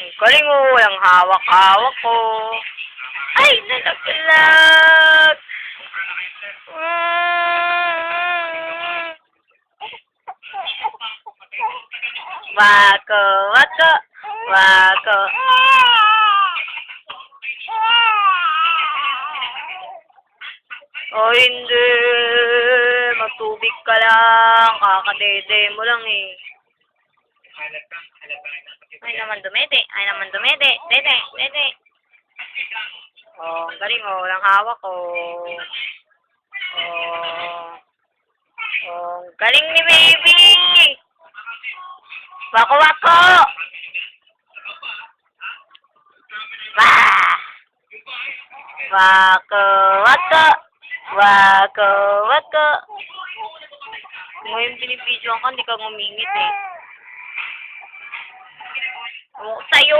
Ang galing mo, walang hawak-hawak ko. Ay, nalaglag! Wako, wako, wako. O hindi, magtubig ka lang, kakadede mo lang eh. Ay naman dumede, ay naman dumede, dede, dede. Oh, ang galing oh, walang hawak oh. Oh, oh, ang galing ni baby. Wako wako. Wah! Wako wako. Wako wako. Ngayon binibidyoan ka, hindi ka ngumingit eh. Oh, sa'yo,